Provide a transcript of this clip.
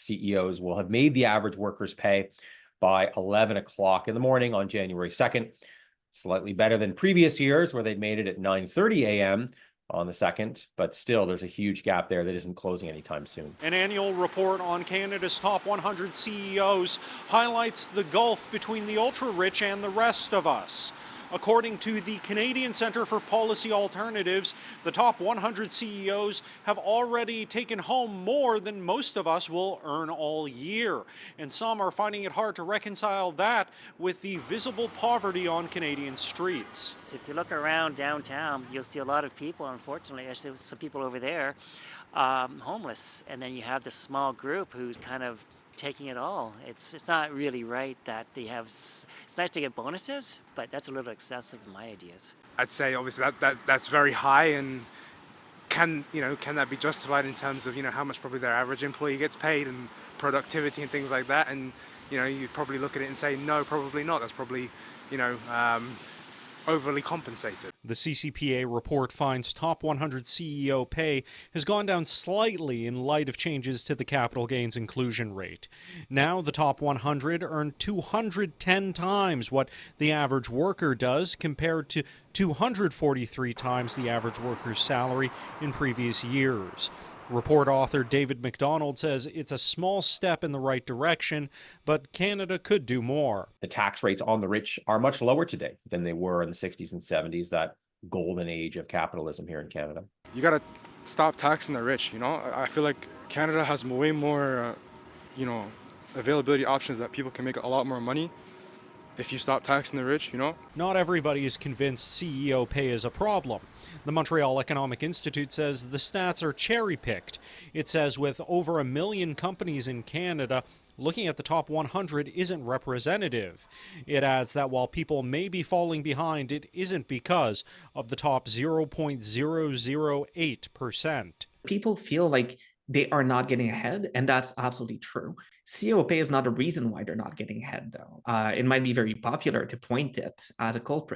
CEOs will have made the average worker's pay by 11 o'clock in the morning on January 2nd. Slightly better than previous years where they'd made it at 9:30 a.m. on the 2nd, but still there's a huge gap there that isn't closing anytime soon. An annual report on Canada's top 100 CEOs highlights the gulf between the ultra-rich and the rest of us. According to the Canadian Centre for Policy Alternatives, the top 100 CEOs have already taken home more than most of us will earn all year. And some are finding it hard to reconcile that with the visible poverty on Canadian streets. If you look around downtown, you'll see a lot of people, unfortunately, actually some people over there, homeless. And then you have this small group who's kind of taking it all. It's not really right that they have. It's nice to get bonuses, but that's a little excessive in my ideas. I'd say obviously that's very high, and can that be justified in terms of how much probably their average employee gets paid and productivity and things like that? And you probably look at it and say no, probably not. That's probably overly compensated. The CCPA report finds top 100 CEO pay has gone down slightly in light of changes to the capital gains inclusion rate. Now the top 100 earn 210 times what the average worker does, compared to 243 times the average worker's salary in previous years. Report author David McDonald says it's a small step in the right direction, but Canada could do more. The tax rates on the rich are much lower today than they were in the 60s and 70s, that golden age of capitalism here in Canada. You got to stop taxing the rich, I feel like Canada has way more, availability options that people can make a lot more money if you stop taxing the rich, Not everybody is convinced CEO pay is a problem. The Montreal Economic Institute says the stats are cherry-picked. It says with over 1 million companies in Canada, looking at the top 100 isn't representative. It adds that while people may be falling behind, it isn't because of the top 0.008%. People feel like they are not getting ahead, and that's absolutely true. CEO pay is not a reason why they're not getting ahead, though. It might be very popular to point it as a culprit.